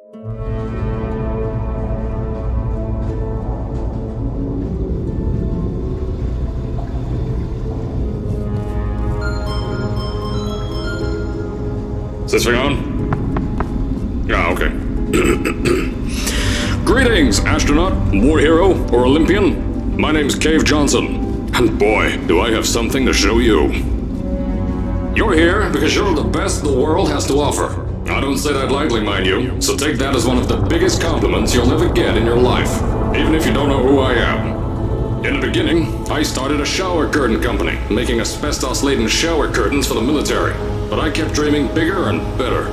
Is this thing on? Ah, okay. Greetings, astronaut, war hero, or Olympian. My name's Cave Johnson, and boy, do I have something to show you. You're here because you're the best the world has to offer. I don't say that lightly, mind you, so take that as one of the biggest compliments you'll ever get in your life, even if you don't know who I am. In the beginning, I started a shower curtain company, making asbestos-laden shower curtains for the military, but I kept dreaming bigger and better.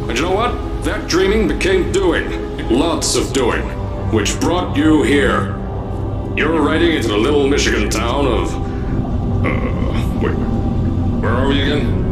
And you know what? That dreaming became doing. Lots of doing. Which brought you here. You're riding into the little Michigan town of... wait. Where are we again?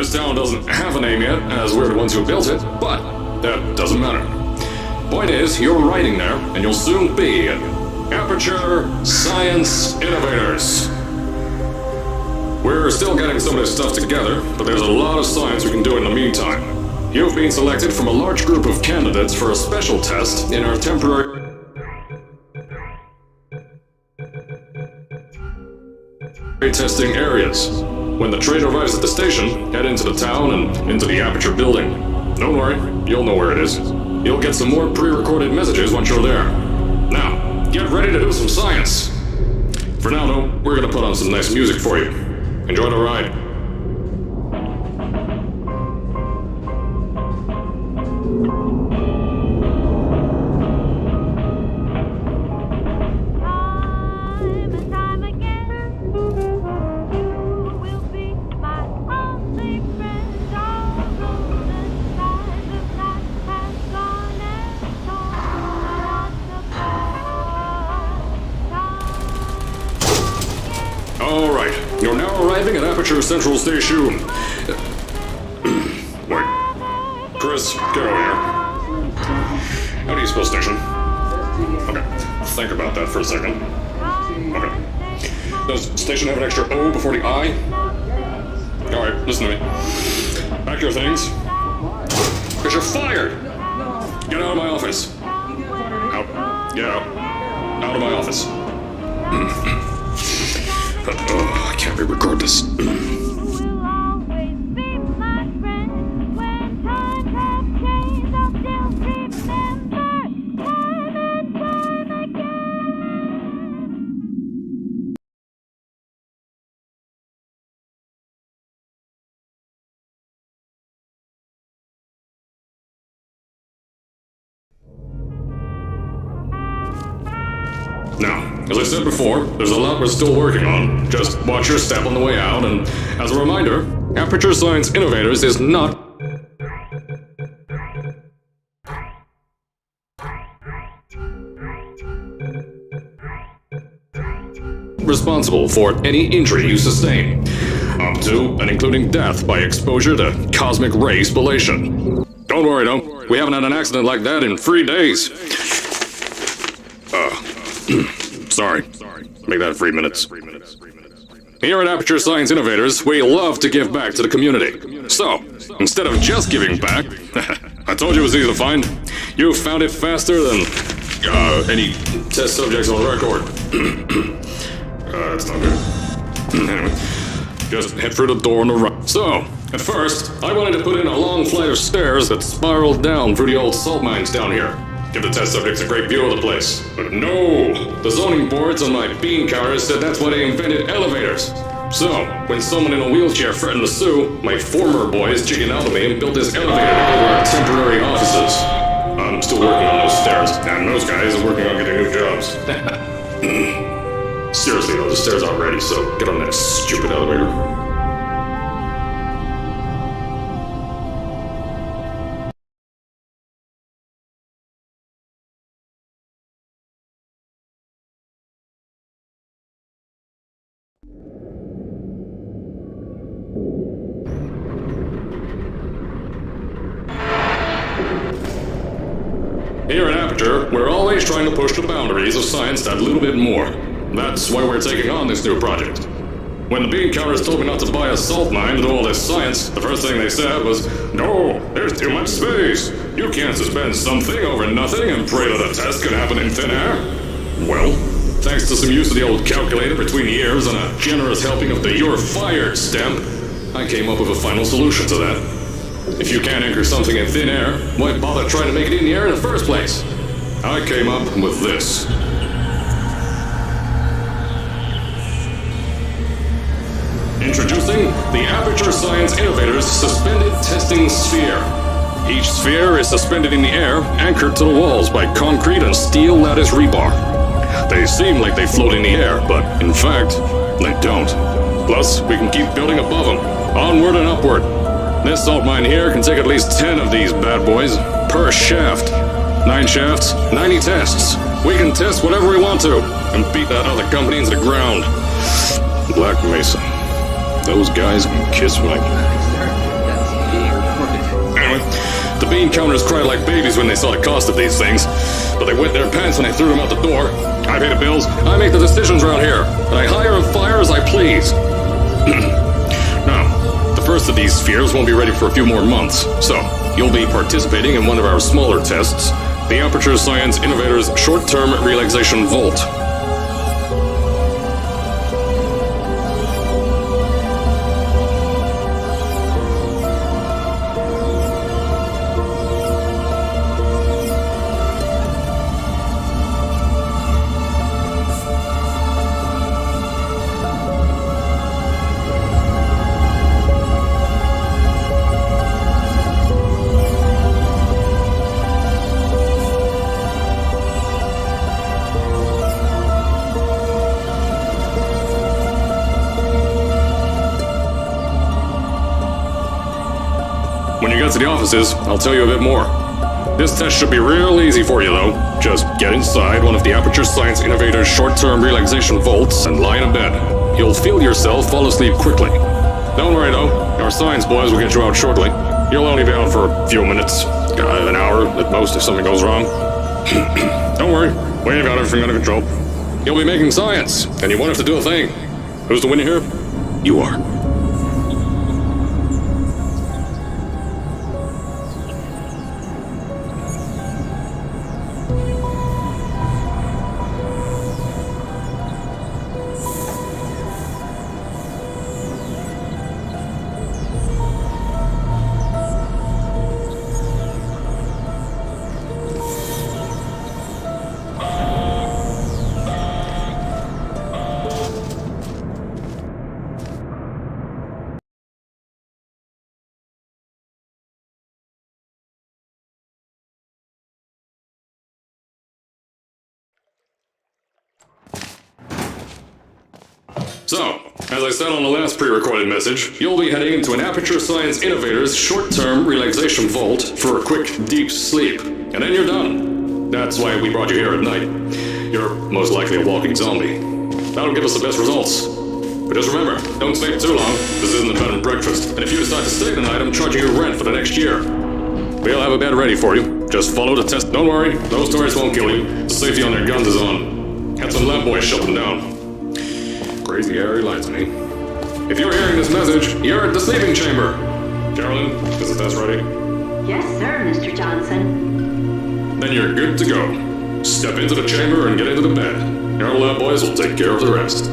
This town doesn't have a name yet, as we're the ones who built it, but that doesn't matter. Point is, you're writing there, and you'll soon be Aperture Science Innovators. We're still getting some of this stuff together, but there's a lot of science we can do in the meantime. You've been selected from a large group of candidates for a special test in our temporary testing areas. When the train arrives at the station, head into the town and into the Aperture building. Don't worry, you'll know where it is. You'll get some more pre-recorded messages once you're there. Now, get ready to do some science. For now, though, we're gonna put on some nice music for you. Enjoy the ride. Alright, you're now arriving at Aperture Central Station. Wait. Chris, get over here. How do you spell station? Okay, think about that for a second. Okay. Does station have an extra O before the I? Alright, listen to me. Pack your things. Because you're fired! Get out of my office. Out. Get out. Out of my office. Oh, I can't re-record this. Now, as I said before, there's a lot we're still working on. Just watch your step on the way out, and as a reminder, Aperture Science Innovators is not responsible for any injury you sustain, up to and including death by exposure to cosmic ray spallation. Don't worry, though. We haven't had an accident like that in 3 days. Sorry. Make that 3 minutes. Here at Aperture Science Innovators, we love to give back to the community. So, instead of just giving back, I told you it was easy to find. You found it faster than any test subjects on record. That's not good. Anyway, just head through the door on the right. So, at first, I wanted to put in a long flight of stairs that spiraled down through the old salt mines down here. Give the test subjects a great view of the place. But no! The zoning boards on my bean counters said that's why they invented elevators. So, when someone in a wheelchair threatened to sue, my former boys jiggled out of me and built this elevator over our temporary offices. I'm still working on those stairs, and those guys are working on getting new jobs. Seriously though, the stairs aren't ready, so get on that stupid elevator. Here at Aperture, we're always trying to push the boundaries of science that little bit more. That's why we're taking on this new project. When the bean counters told me not to buy a salt mine to do all this science, the first thing they said was, "No, there's too much space. You can't suspend something over nothing and pray that a test can happen in thin air." Well, thanks to some use of the old calculator between the ears and a generous helping of the "You're Fired" stamp, I came up with a final solution to that. If you can't anchor something in thin air, why bother trying to make it in the air in the first place? I came up with this. Introducing the Aperture Science Innovators Suspended Testing Sphere. Each sphere is suspended in the air, anchored to the walls by concrete and steel lattice rebar. They seem like they float in the air, but in fact, they don't. Plus, we can keep building above them, onward and upward. This salt mine here can take at least 10 of these bad boys per shaft. 9 shafts, 90 tests. We can test whatever we want to and beat that other company into the ground. Black Mesa. Those guys can kiss my... bean counters cried like babies when they saw the cost of these things, but they wet their pants when I threw them out the door. I pay the bills, I make the decisions around here, and I hire and fire as I please. Now, the first of these spheres won't be ready for a few more months, so you'll be participating in one of our smaller tests, the Aperture Science Innovators Short-Term Relaxation Vault. When you get to the offices, I'll tell you a bit more. This test should be real easy for you, though. Just get inside one of the Aperture Science Innovators short-term relaxation vaults and lie in a bed. You'll feel yourself fall asleep quickly. Don't worry, though. Our science boys will get you out shortly. You'll only be out for a few minutes. An hour at most if something goes wrong. Don't worry. We've got everything under control. You'll be making science, and you won't have to do a thing. Who's the winner here? You are. So, as I said on the last pre-recorded message, you'll be heading into an Aperture Science Innovators short-term relaxation vault for a quick, deep sleep. And then you're done. That's why we brought you here at night. You're most likely a walking zombie. That'll give us the best results. But just remember, don't stay too long. This isn't a bed and breakfast. And if you decide to stay tonight, I'm charging you rent for the next year. We'll have a bed ready for you. Just follow the test. Don't worry, those tourists won't kill you. The safety on their guns is on. Had some lab boys shut them down. Crazy airy lights, me. If you're hearing this message, you're at the sleeping chamber. Carolyn, is the test ready? Yes, sir, Mr. Johnson. Then you're good to go. Step into the chamber and get into the bed. Our lab boys will take care of the rest.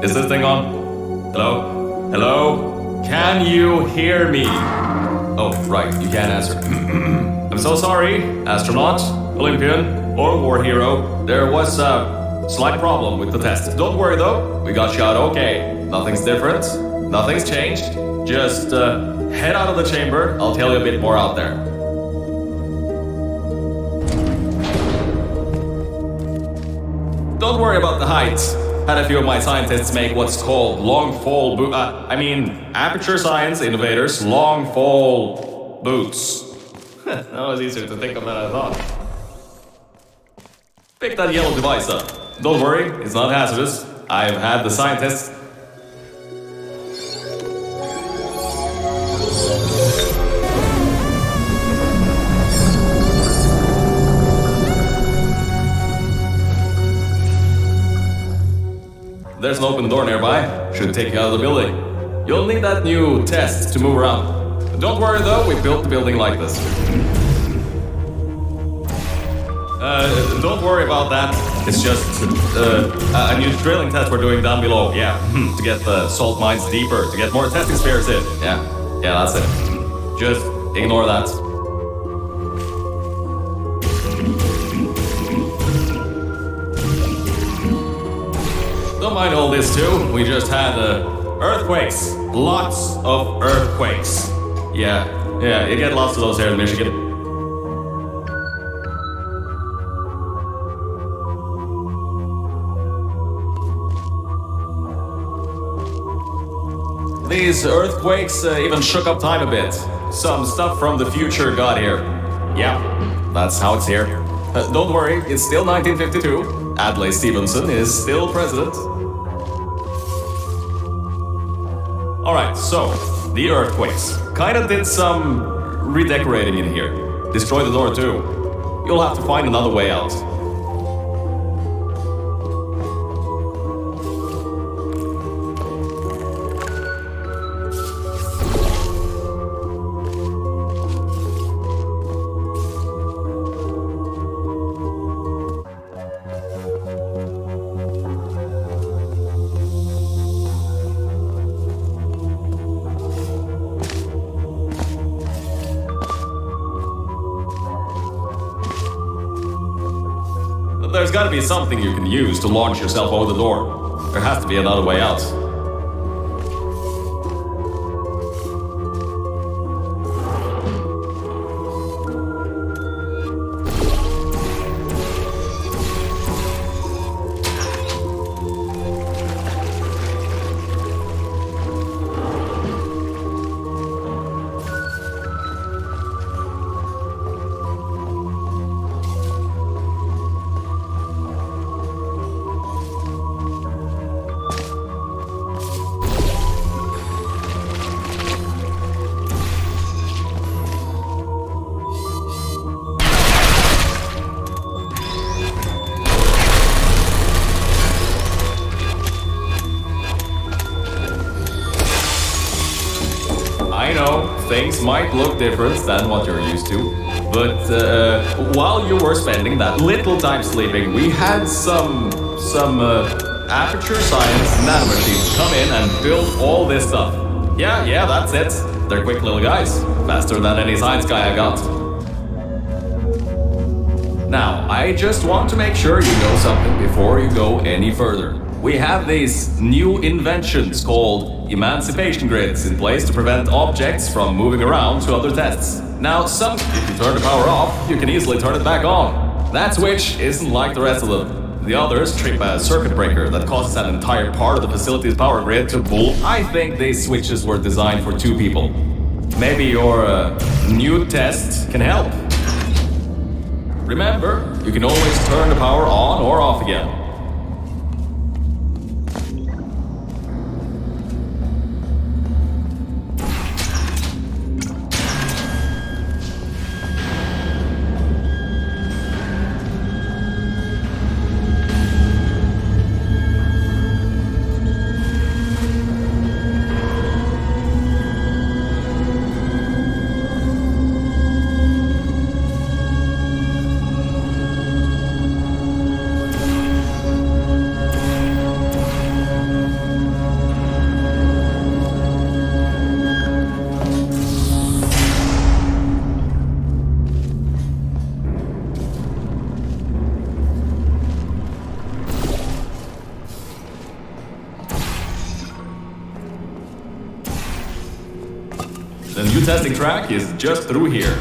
Is this thing on? Hello? Hello? Can you hear me? Oh, right, you can't answer. I'm so sorry, astronaut, Olympian, or war hero. There was a slight problem with the test. Don't worry though, we got shot okay. Nothing's different, nothing's changed. Just head out of the chamber, I'll tell you a bit more out there. Don't worry about the heights. Had a few of my scientists make what's called Aperture Science Innovators long fall boots. That was easier to think of than I thought. Pick that yellow device up. Don't worry, it's not hazardous. I've had the scientists There's an open door nearby. Should take you out of the building. You'll need that new test to move around. Don't worry though, we built the building like this. Don't worry about that. It's just a new drilling test we're doing down below. Yeah, to get the salt mines deeper, to get more testing spares in. Yeah, that's it. Just ignore that. Don't mind all this too. We just had earthquakes. Lots of earthquakes. Yeah, you get lots of those here in Michigan. These earthquakes even shook up time a bit. Some stuff from the future got here. Yeah, that's how it's here. Don't worry, it's still 1952. Adlai Stevenson is still president. Alright, so, the earthquakes. Kinda did some redecorating in here. Destroyed the door too. You'll have to find another way out. There's gotta be something you can use to launch yourself over the door. There has to be another way out. I know, things might look different than what you're used to, but while you were spending that little time sleeping, we had some Aperture Science nanomachines come in and build all this stuff. Yeah, that's it. They're quick little guys, faster than any science guy I got. Now, I just want to make sure you know something before you go any further. We have these new inventions called emancipation grids in place to prevent objects from moving around to other tests. Now, if you turn the power off, you can easily turn it back on. That switch isn't like the rest of them. The others trip a circuit breaker that causes an entire part of the facility's power grid to bolt. I think these switches were designed for 2 people. Maybe your new test can help. Remember, you can always turn the power on or off again. The new testing track is just through here.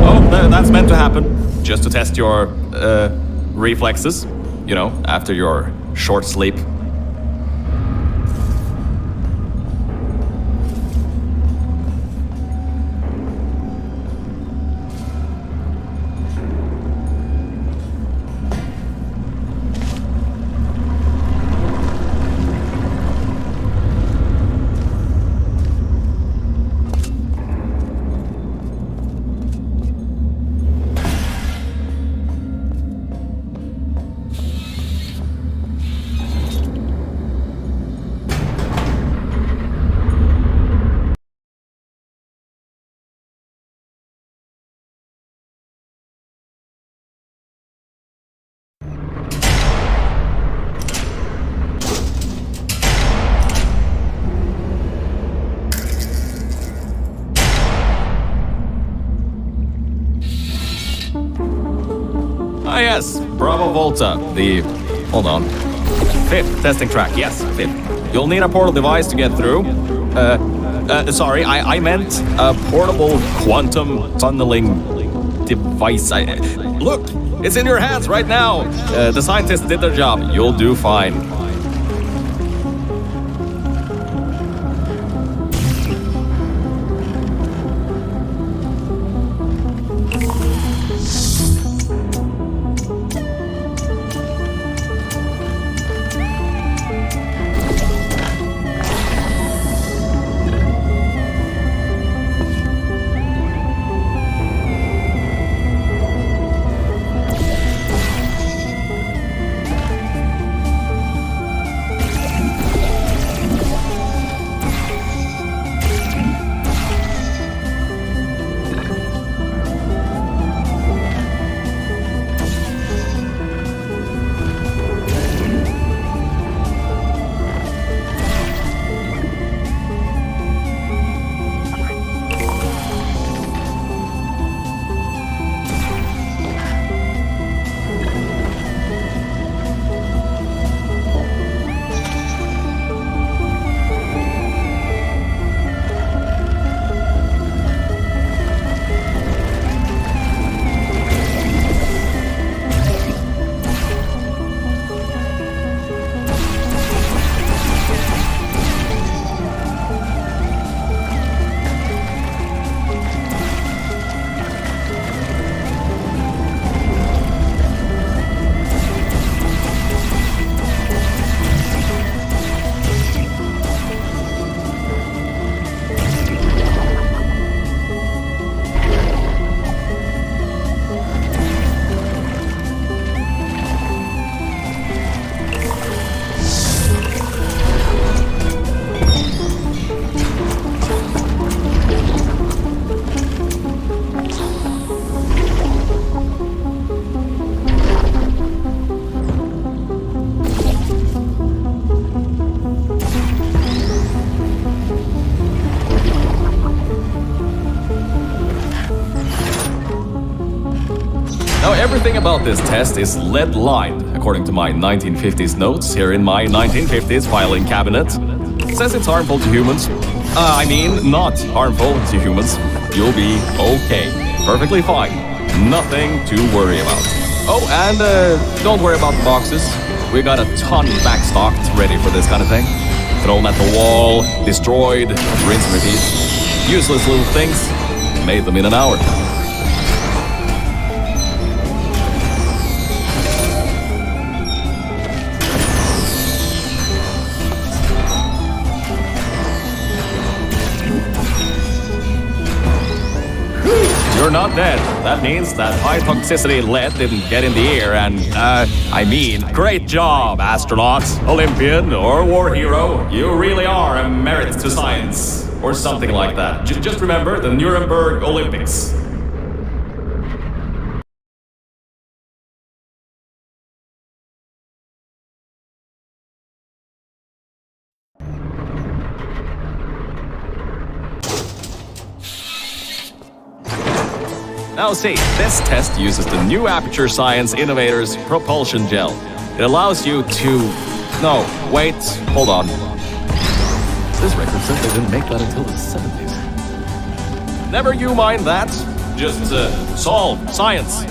Oh, that's meant to happen. Just to test your reflexes, you know, after your short sleep. Volta, the... hold on. 5th testing track, yes, 5th. You'll need a portal device to get through. Sorry, I meant a portable quantum tunneling device. Look, it's in your hands right now. The scientists did their job. You'll do fine. Now, everything about this test is lead-lined, according to my 1950s notes here in my 1950s filing cabinet. It says it's harmful to humans. I mean, not harmful to humans. You'll be okay. Perfectly fine. Nothing to worry about. Oh, and don't worry about the boxes. We got a ton backstocked ready for this kind of thing. Thrown at the wall, destroyed, rinse and repeat. Useless little things. Made them in an hour. You're not dead. That means that high toxicity lead didn't get in the air and, I mean, great job, astronaut, Olympian, or war hero. You really are a merit to science. Or something like that. Just remember the Nuremberg Olympics. Now see, this test uses the new Aperture Science Innovators Propulsion Gel. It allows you to... No, wait, hold on. This record says they didn't make that until the 70s. Never you mind that. Just, solve science.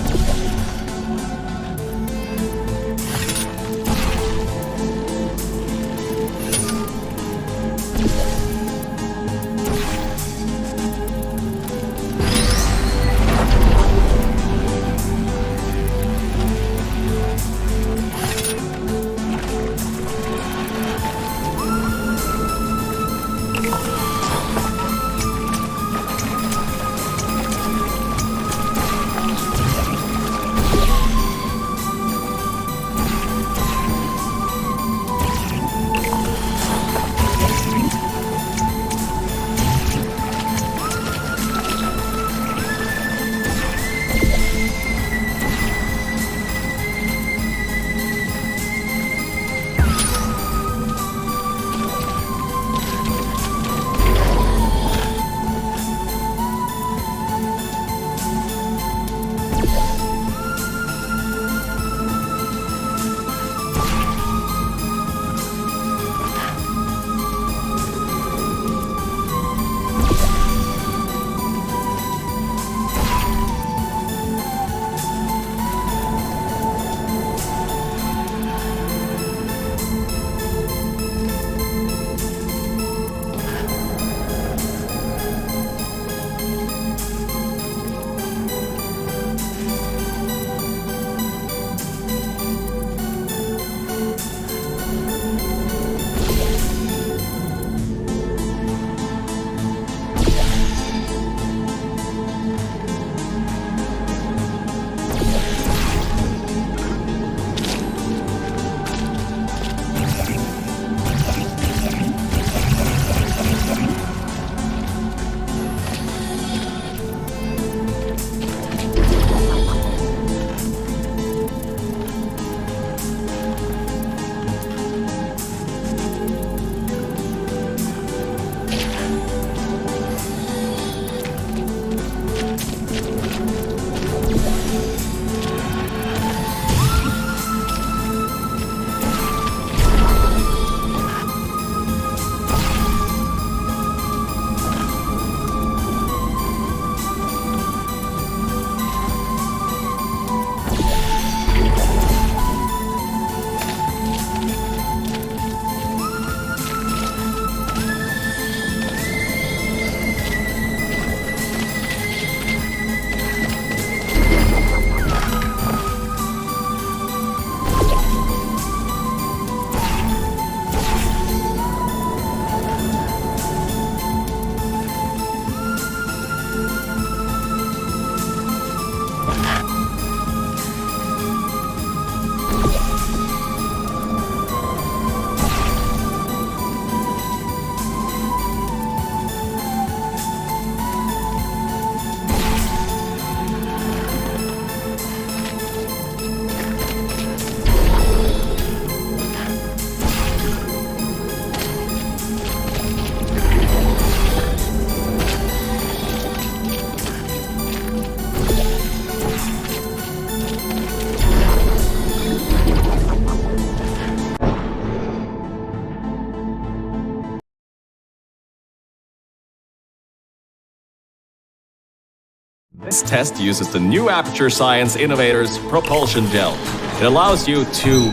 This test uses the new Aperture Science Innovators Propulsion Gel. It allows you to...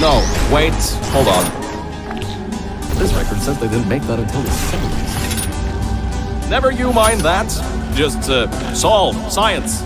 No, wait, hold on. This record says they didn't make that until the 70s. Never you mind that. Just solve science.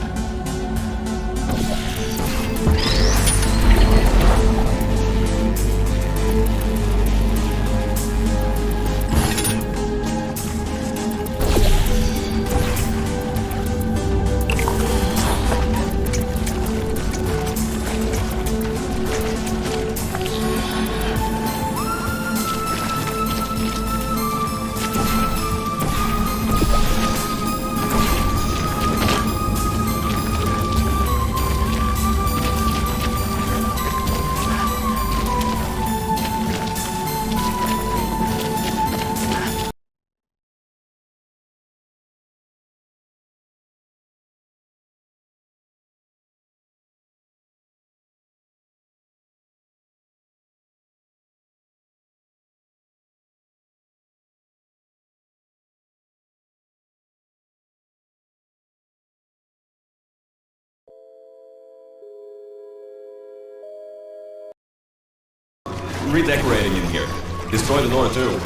Redecorating in here. Destroy the door too.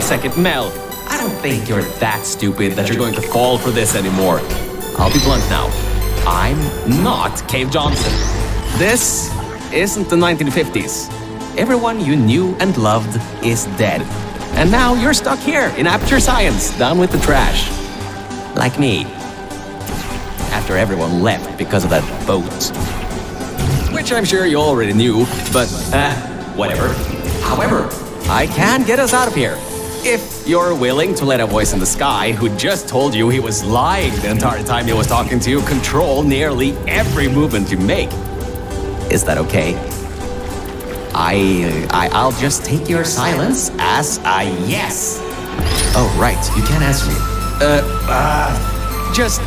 Second, Mel, I don't think you're that stupid that you're going to fall for this anymore. I'll be blunt now. I'm not Cave Johnson. This isn't the 1950s. Everyone you knew and loved is dead. And now you're stuck here in Aperture Science, down with the trash. Like me. After everyone left because of that boat. Which I'm sure you already knew, but whatever. However, I can get us out of here. If you're willing to let a voice in the sky who just told you he was lying the entire time he was talking to you control nearly every movement you make. Is that okay? I'll just take your silence as a yes. Oh, right, you can't answer me. Just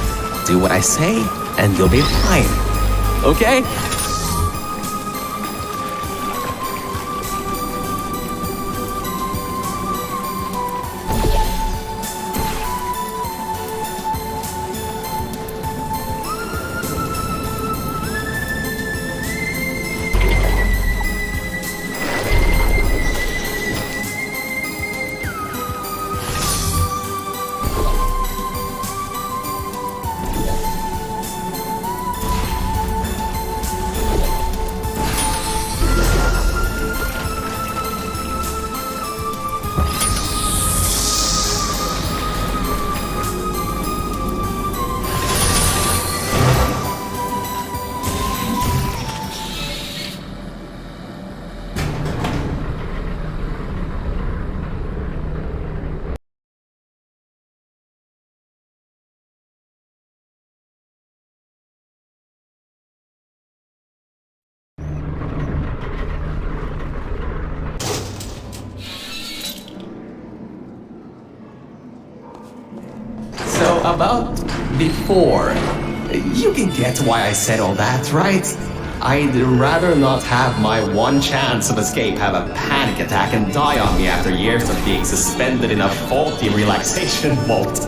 do what I say and you'll be fine. Okay? So about before, you can get why I said all that, right? I'd rather not have my one chance of escape have a panic attack and die on me after years of being suspended in a faulty relaxation vault.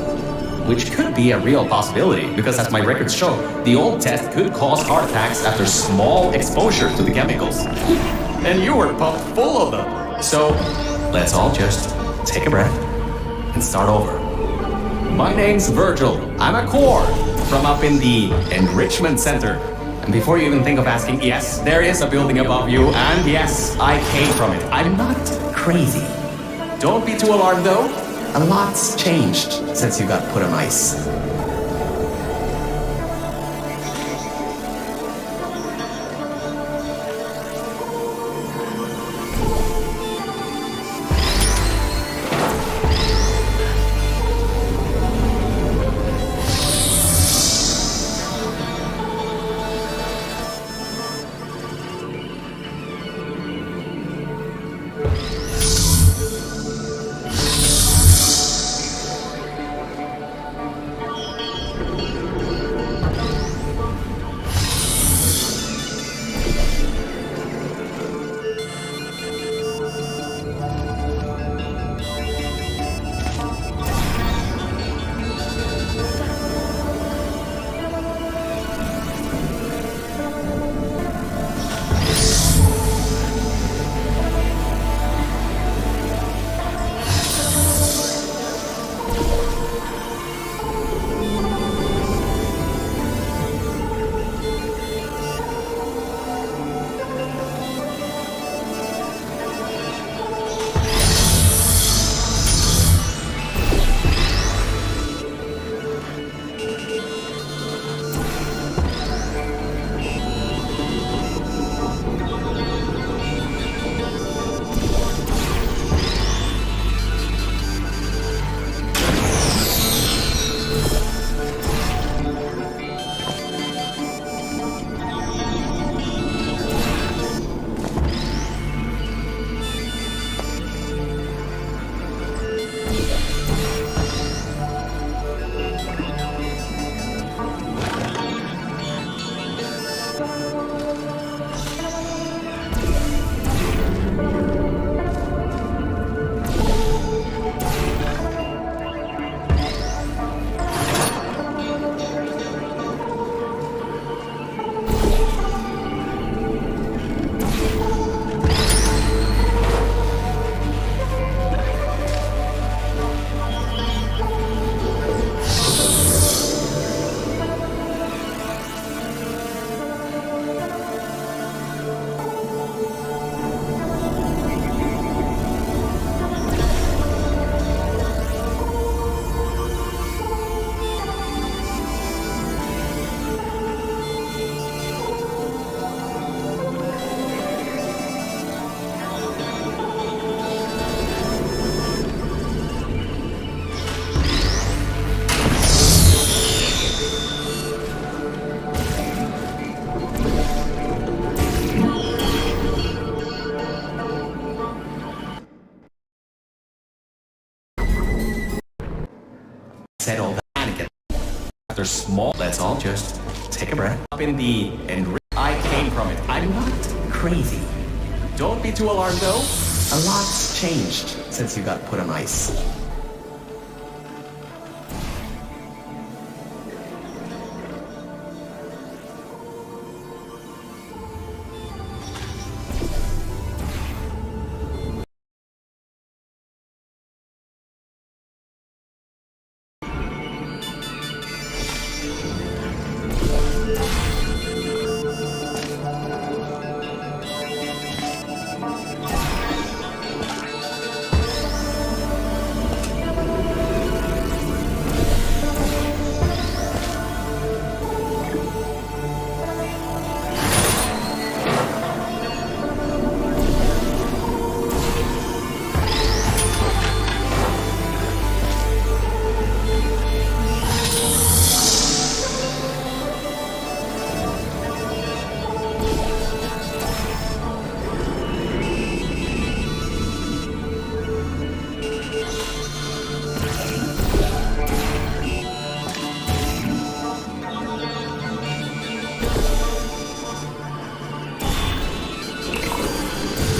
which could be a real possibility because, as my records show, the old test could cause heart attacks after small exposure to the chemicals. And you were pumped full of them. So let's all just take a breath and start over. My name's Virgil. I'm a core from up in the Enrichment Center. And before you even think of asking, yes, there is a building above you, and yes, I came from it. I'm not crazy. Don't be too alarmed though. A lot's changed since you got put on ice. Said all that Anakin. After small, let's all just take a breath. Up in the I came from it. I'm not crazy. Don't be too alarmed though. A lot's changed since you got put on ice.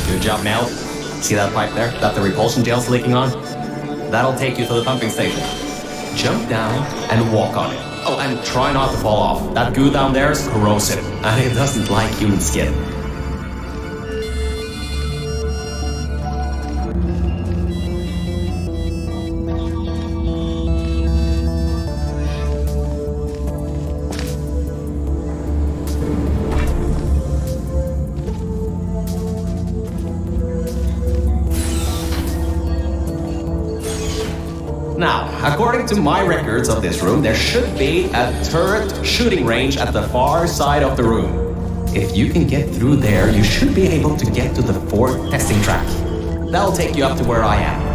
Good job, Mel. See that pipe there that the repulsion gel's leaking on? That'll take you to the pumping station. jump down and walk on it. Oh, and try not to fall off. That goo down there is corrosive, and it doesn't like human skin. Now, according to my records of this room, there should be a turret shooting range at the far side of the room. If you can get through there, you should be able to get to the 4th testing track. That'll take you up to where I am.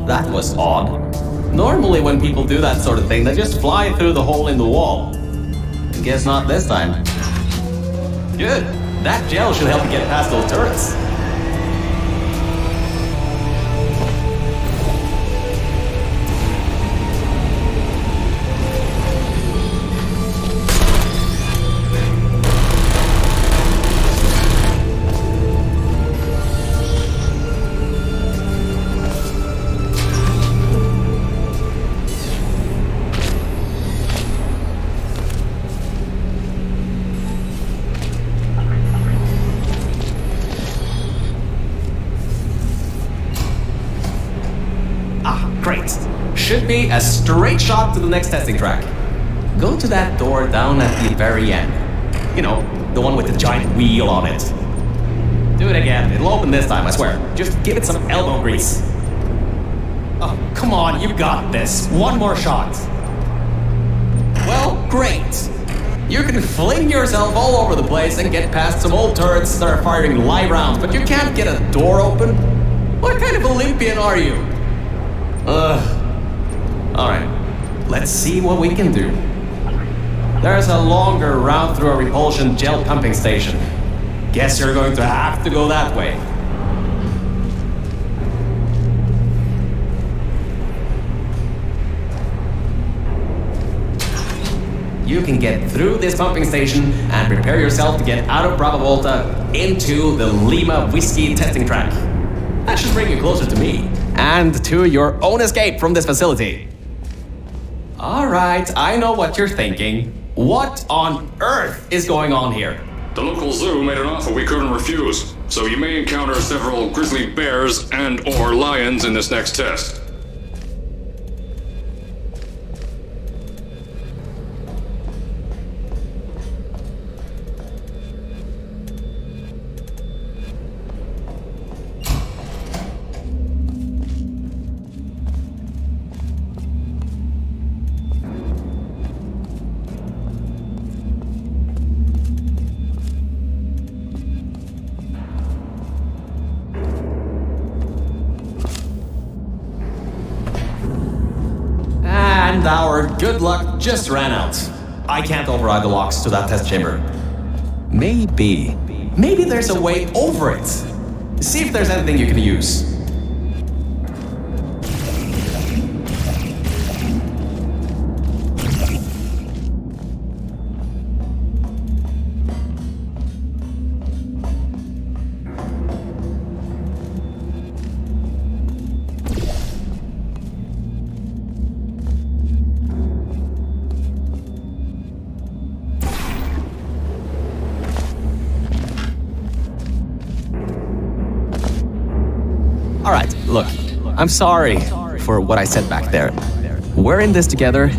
That was odd. Normally when people do that sort of thing, they just fly through the hole in the wall. Guess not this time. Good. That gel should help you get past those turrets. Great. Should be a straight shot to the next testing track. Go to that door down at the very end. You know, the one with the giant wheel on it. Do it again. It'll open this time, I swear. Just give it some elbow grease. Oh, come on, you got this. One more shot. Well, great. You can fling yourself all over the place and get past some old turrets that are firing live rounds, but you can't get a door open? What kind of Olympian are you? Alright, let's see what we can do. There's a longer route through a repulsion gel pumping station. Guess you're going to have to go that way. You can get through this pumping station and prepare yourself to get out of Bravo Volta into the Lima Whiskey testing track. That should bring you closer to me. And to your own escape from this facility. Alright, I know what you're thinking. What on earth is going on here? The local zoo made an offer we couldn't refuse, so you may encounter several grizzly bears and/or lions in this next test. And our good luck just ran out. I can't override the locks to that test chamber. Maybe there's a way over it. See if there's anything you can use. Alright, look, I'm sorry for what I said back there. We're in this together.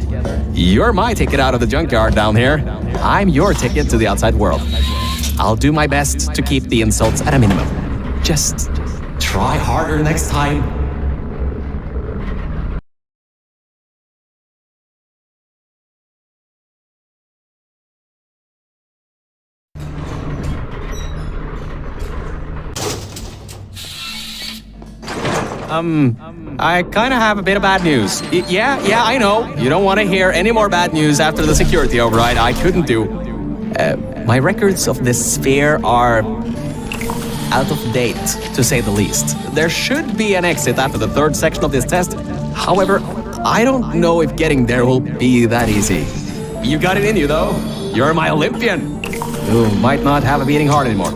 You're my ticket out of the junkyard down here. I'm your ticket to the outside world. I'll do my best to keep the insults at a minimum. Just try harder next time. I kind of have a bit of bad news. Yeah, I know. You don't want to hear any more bad news after the security override. I couldn't do. My records of this sphere are out of date, to say the least. There should be an exit after the third section of this test. However, I don't know if getting there will be that easy. You got it in you, though. You're my Olympian. You might not have a beating heart anymore.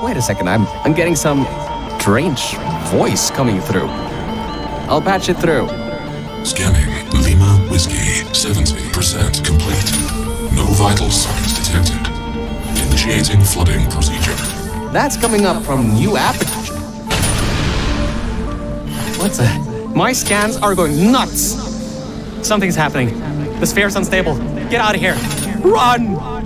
Wait a second, I'm getting some strange voice coming through. I'll patch it through. Scanning Lima Whiskey, 70% complete. No vital signs detected. Initiating flooding procedure. That's coming up from new application. What's that? My scans are going nuts. Something's happening. The sphere's unstable. Get out of here. Run!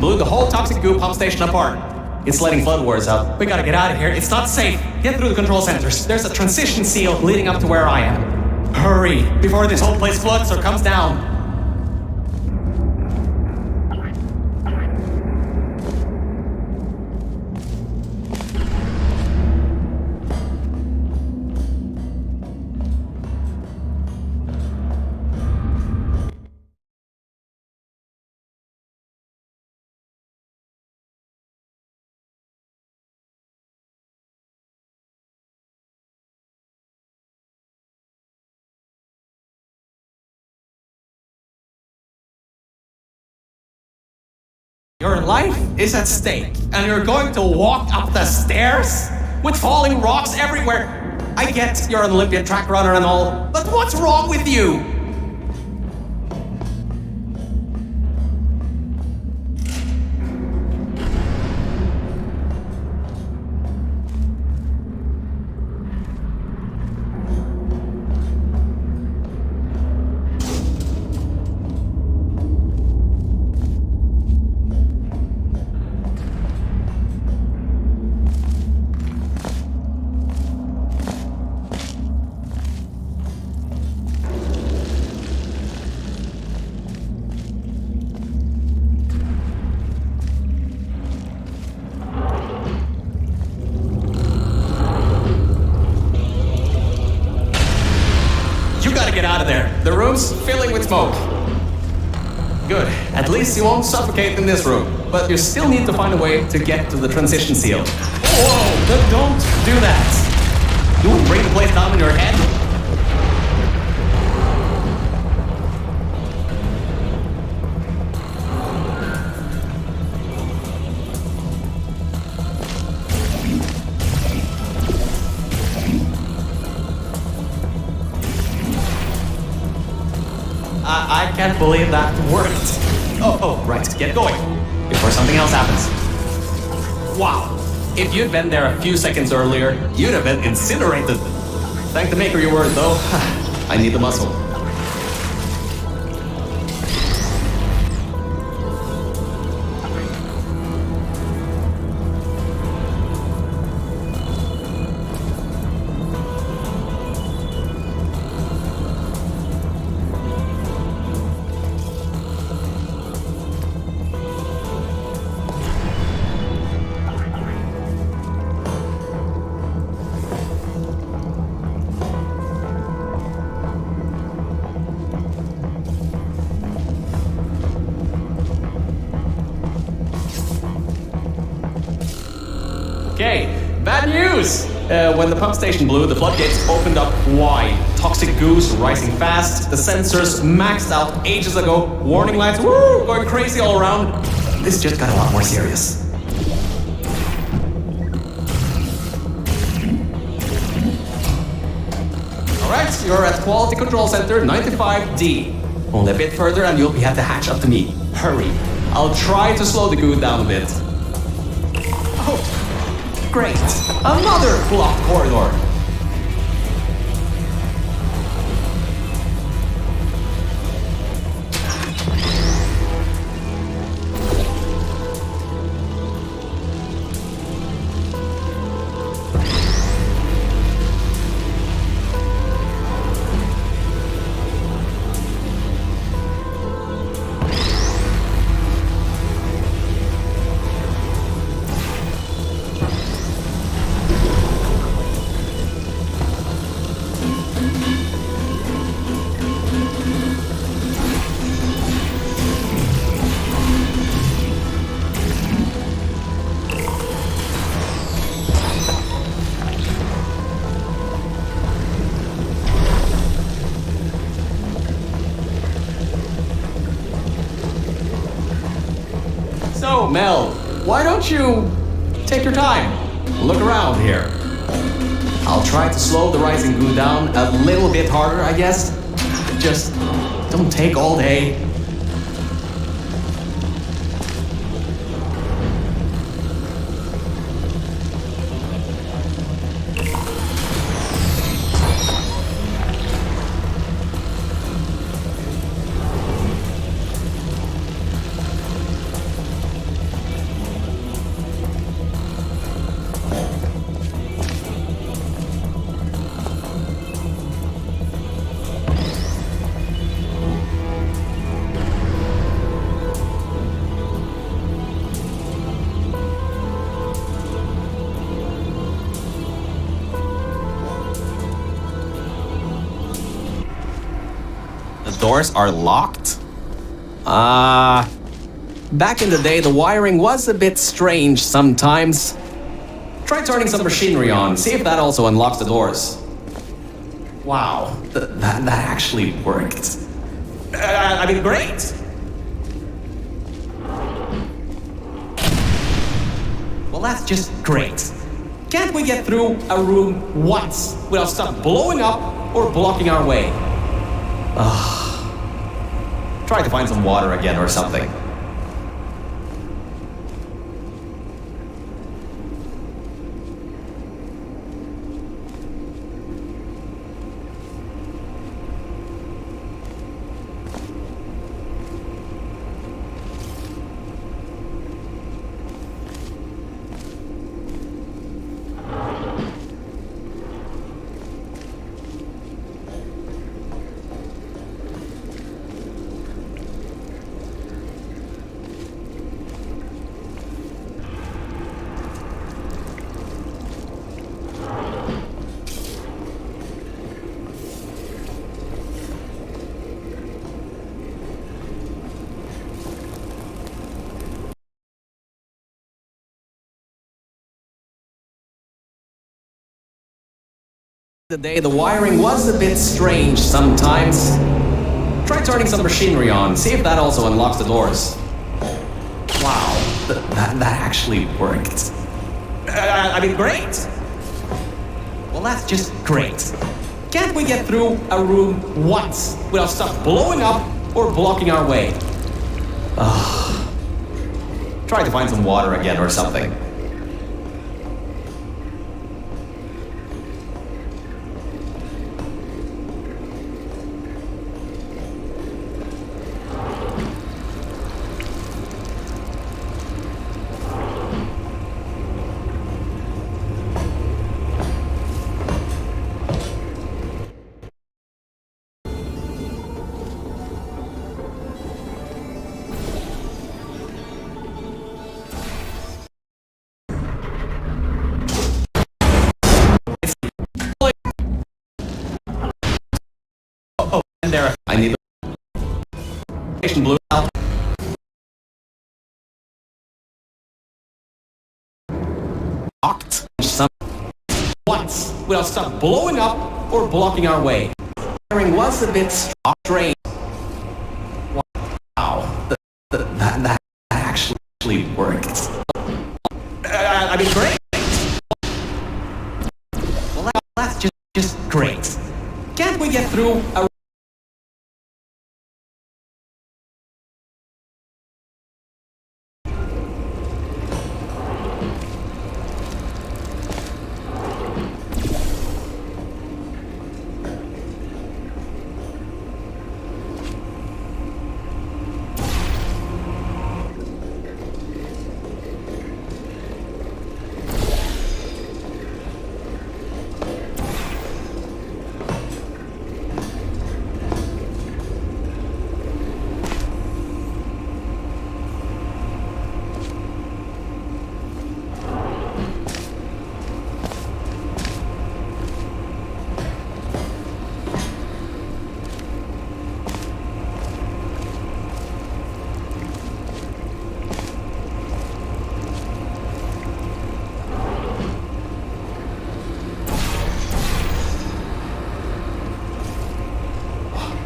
blew the whole toxic goo pump station apart. It's letting flood waters out. We gotta get out of here. It's not safe. Get through the control centers. There's a transition seal leading up to where I am. Hurry, before this whole place floods or comes down. Your life is at stake, and you're going to walk up the stairs with falling rocks everywhere. I get you're an Olympian track runner and all, but what's wrong with you? Get out of there. The room's filling with smoke. Good. At least you won't suffocate in this room. But you still need to find a way to get to the transition seal. Whoa! Don't do that. You will bring the place down in your head. I can't believe that worked. Oh, right. Get going before something else happens. Wow. If you'd been there a few seconds earlier, you'd have been incinerated. Thank the maker you were, though. I need the muscle. Okay, bad news! When the pump station blew, the floodgates opened up wide. Toxic goos rising fast, the sensors maxed out ages ago, warning lights going crazy all around. This just got a lot more serious. Alright, you're at Quality Control Center 95D. Only a bit further and you'll be at the hatch up to me. Hurry. I'll try to slow the goo down a bit. Oh. Great! Another blocked corridor! So, Mel, why don't you take your time? Look around here. I'll try to slow the rising goo down a little bit harder, I guess. Just don't take all day. doors are locked? Back in the day, the wiring was a bit strange sometimes. Try turning some machinery on, see if that also unlocks the doors. Wow, that actually worked. I mean, great! Well, that's just great. Can't we get through a room once without stuff blowing up or blocking our way? Try to find some water again or something. The day, the wiring was a bit strange sometimes. Try turning some machinery on, see if that also unlocks the doors. Wow, that actually worked. I mean, great! Well, that's just great. Can't we get through a room once without stuff blowing up or blocking our way? Try to find some water again or something. There, I need the blue out. Locked some once without stuff blowing up or blocking our way. Wiring was a bit strange. Wow, that actually worked. I mean, great. Well, that's just great. Can't we get through a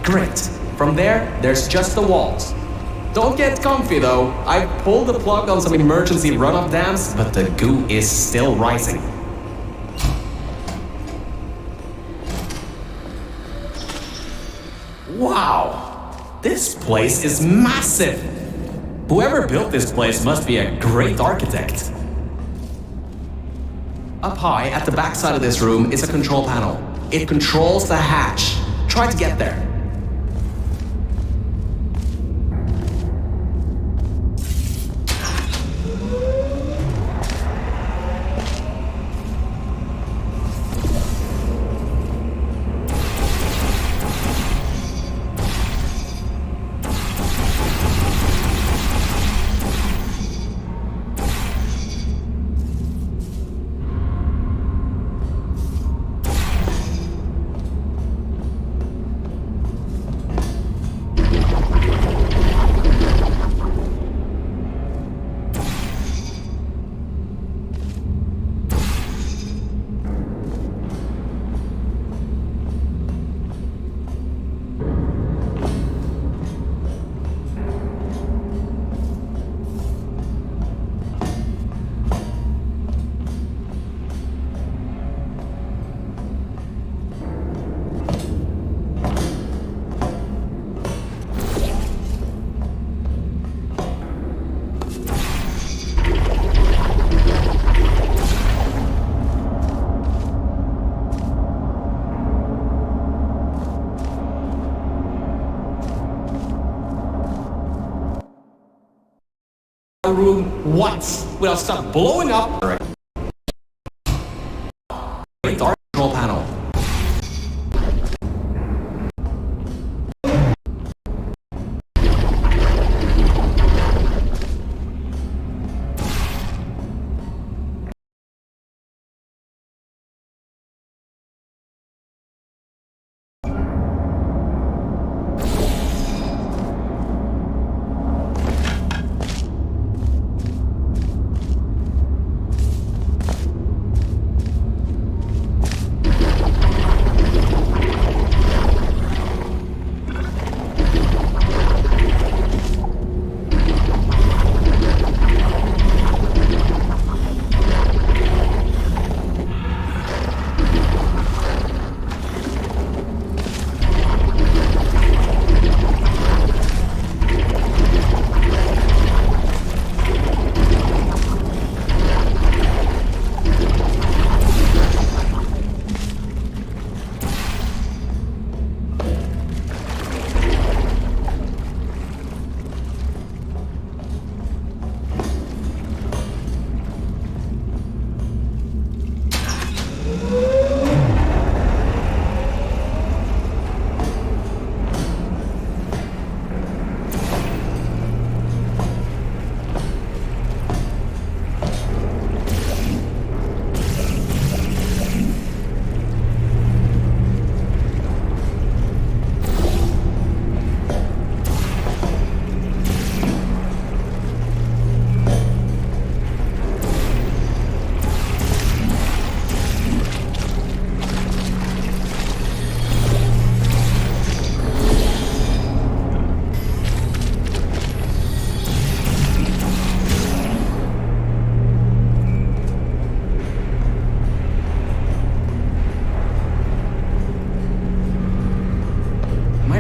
Great. From there's just the walls. Don't get comfy though. I pulled the plug on some emergency run-up dams, but the goo is still rising. Wow! This place is massive! Whoever built this place must be a great architect. Up high, at the back side of this room, is a control panel. It controls the hatch. Try to get there. room once without stuff blowing up. Dark control panel.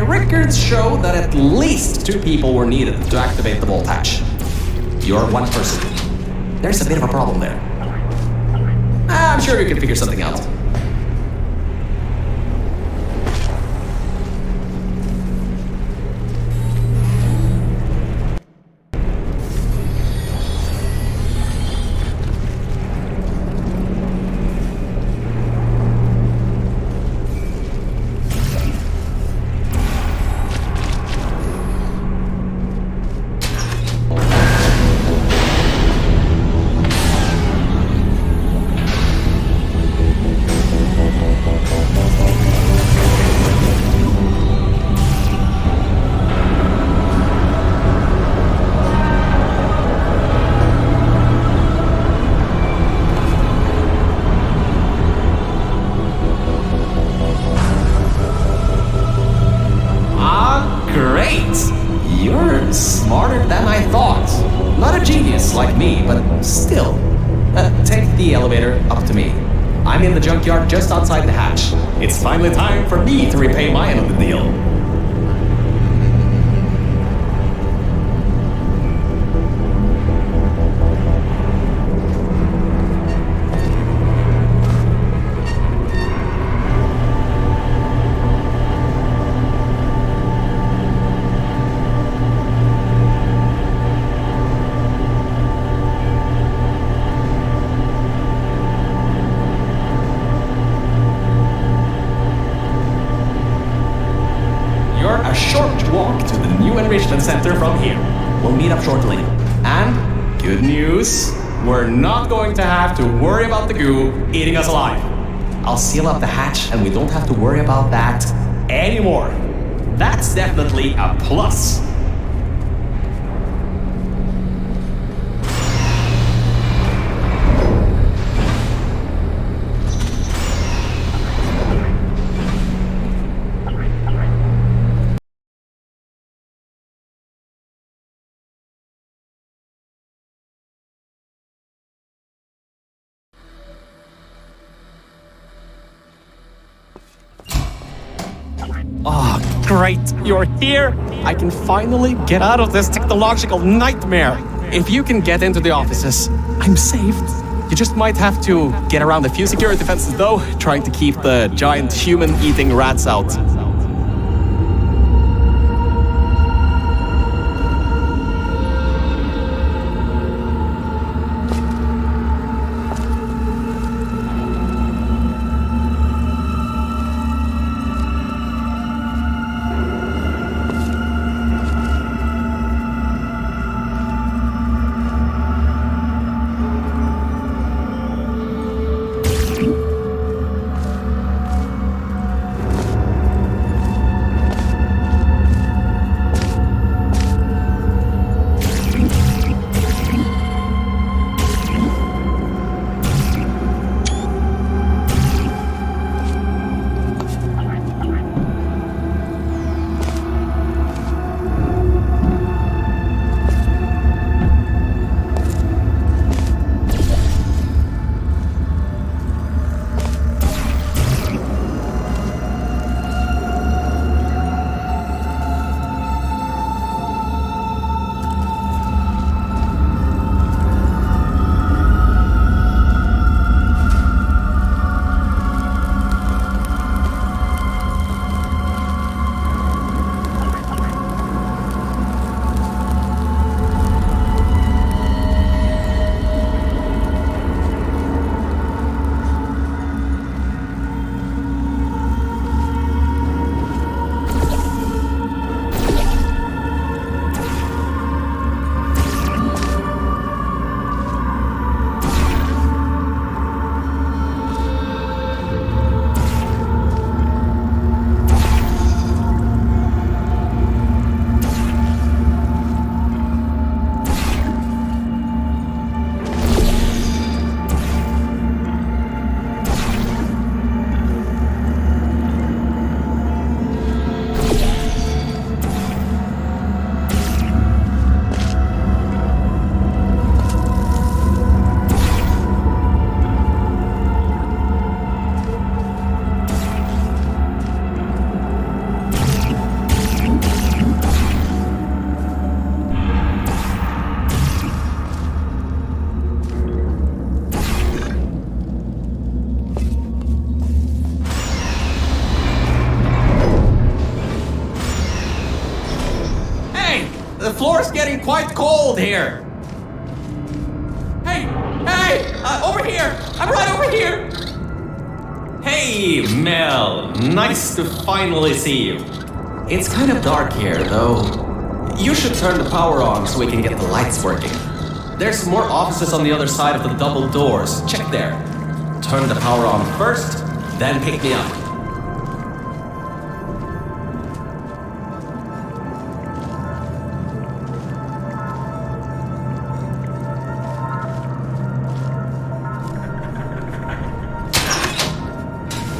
Records show that at least 2 people were needed to activate the vault hatch. You're one person. There's a bit of a problem there. I'm sure you can figure something out. You're smarter than I thought. Not a genius like me, but still. Take the elevator up to me. I'm in the junkyard just outside the hatch. It's finally time for me to repay my end of the deal. A short walk to the new enrichment center from here. We'll meet up shortly. And good news, we're not going to have to worry about the goo eating us alive. I'll seal up the hatch and we don't have to worry about that anymore. That's definitely a plus. Ah, oh, great, you're here! I can finally get out of this technological nightmare! If you can get into the offices, I'm saved. You just might have to get around a few security fences though, trying to keep the giant human-eating rats out. floor's getting quite cold here. Hey, over here. I'm right over here. Hey, Mel. Nice to finally see you. It's kind of dark here, though. You should turn the power on so we can get the lights working. There's more offices on the other side of the double doors. Check there. Turn the power on first, then pick me up.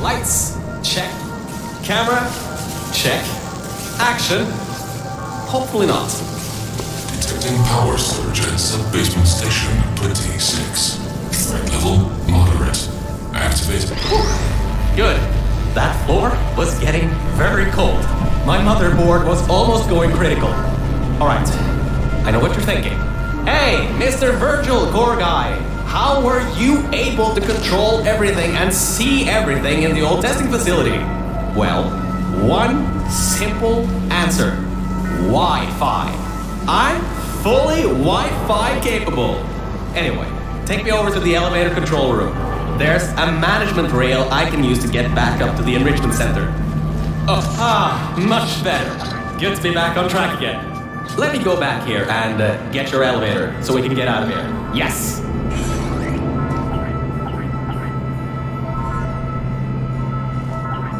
Lights, check. Camera, check. Action. Hopefully not. Detecting power surge at sub-basement station 26. Threat level moderate. Activate. Good. That floor was getting very cold. My motherboard was almost going critical. Alright, I know what you're thinking. Hey, Mr. Virgil Core Guy, how were you able to control everything and see everything in the old testing facility? Well, one simple answer. Wi-Fi. I'm fully Wi-Fi capable. Anyway, take me over to the elevator control room. There's a management rail I can use to get back up to the enrichment center. Much better. Good to be back on track again. Let me go back here and get your elevator so we can get out of here. Yes.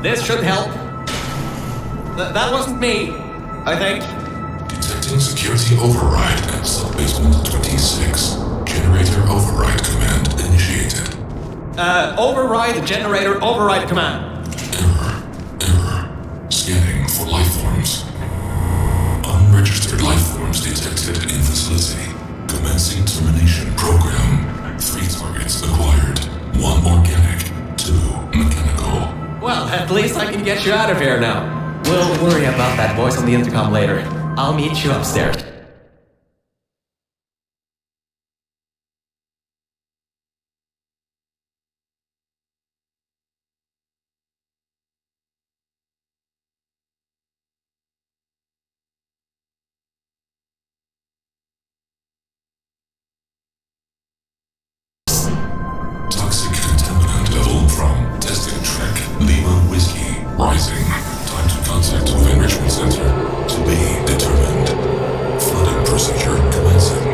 This should help. That wasn't me, I think. Detecting security override at sub-basement 26. Generator override command initiated. Override generator override command. Error. Scanning for life forms. Unregistered life forms detected in facility. Commencing termination program. 3 targets acquired. 1 organic, 2 mechanical. Well, at least I can get you out of here now. We'll worry about that voice on the intercom later. I'll meet you upstairs. Toxic contaminant level from testing track Lima Whiskey rising. Time to contact with enrichment center to be determined. Flooding procedure commencing.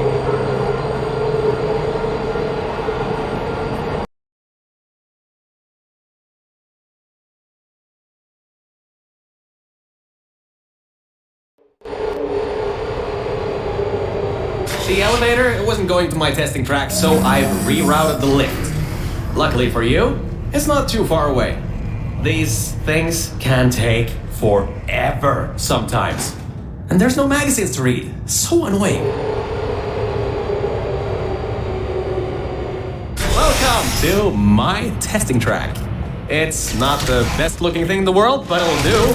The elevator, it wasn't going to my testing track, so I've rerouted the lift. Luckily for you, it's not too far away. These things can take forever sometimes. And there's no magazines to read. So annoying. Welcome to my testing track. It's not the best looking thing in the world, but it'll do.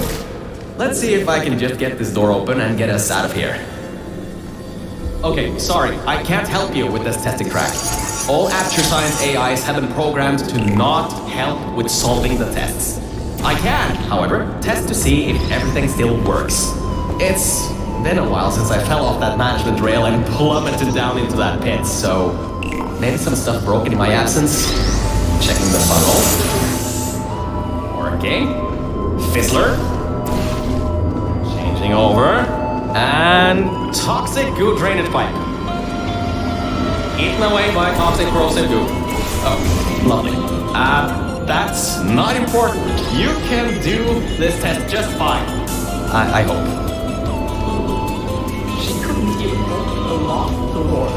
Let's see if I can just get this door open and get us out of here. Okay, sorry, I can't help you with this testing track. All Aperture Science AIs have been programmed to not help with solving the tests. I can, however, test to see if everything still works. It's been a while since I fell off that management rail and plummeted down into that pit, so maybe some stuff broken in my absence. Checking the funnel. Working. Fizzler. Changing over. And toxic goo drainage pipe. Eaten away by toxic corrosive goo. Oh, lovely. That's not important. You can do this test just fine. I hope. She couldn't even open the locked door.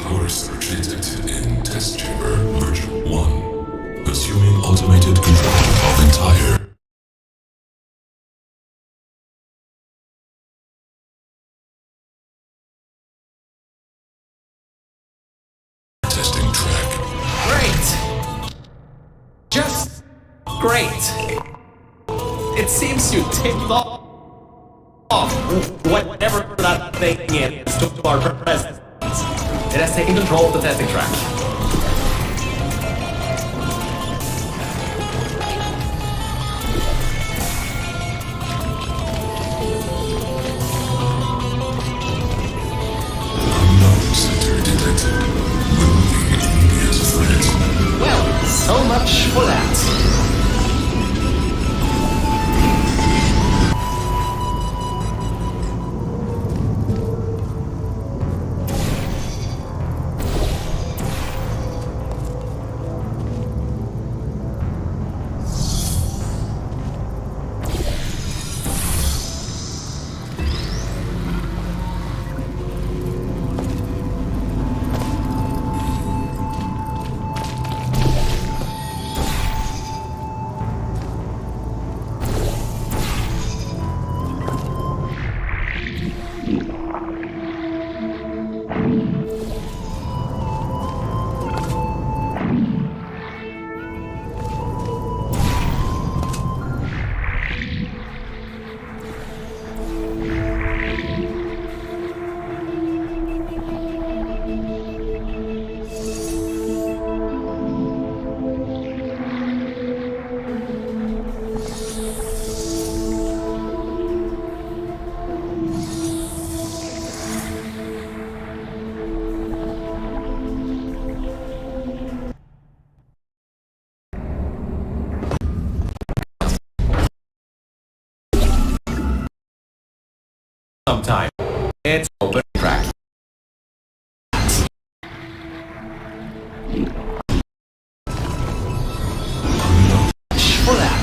Power surge detected in test chamber version 1. Assuming automated control of entire testing track. Great! Just great! It seems you ticked off whatever that thing is to our presence. It has taken control of the testing track. Unknown center detected. Removing immediate threat. Well, so much for that. Sometime. It's open track. For that.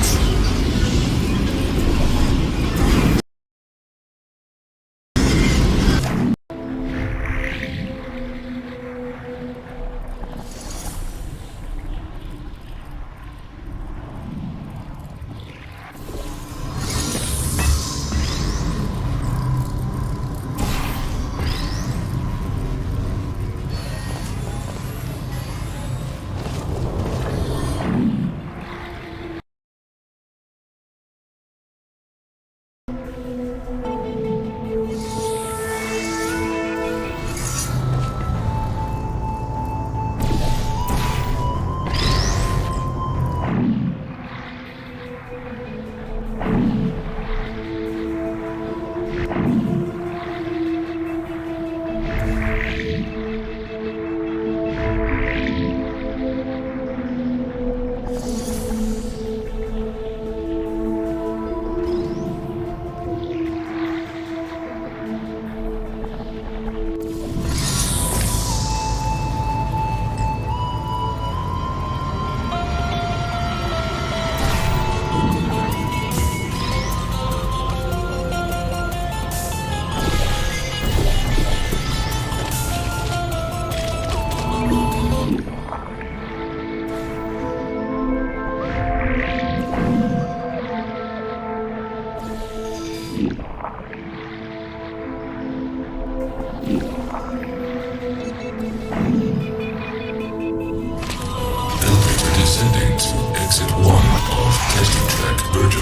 Descending to exit 1 of testing track Virgil.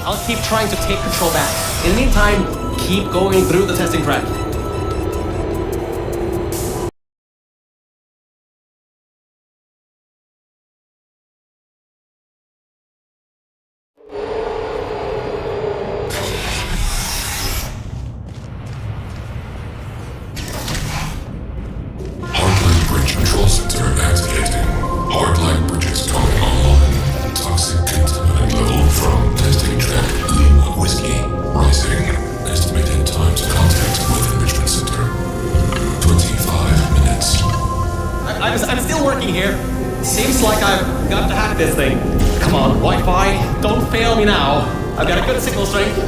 I'll keep trying to take control back. In the meantime, keep going through the testing track. Seems like I've got to hack this thing. Come on, Wi-Fi, don't fail me now. I've got a good signal strength.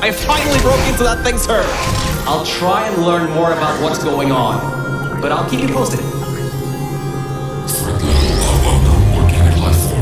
I finally broke into that thing, sir. I'll try and learn more about what's going on, but I'll keep you posted. Threat level of unknown organic life form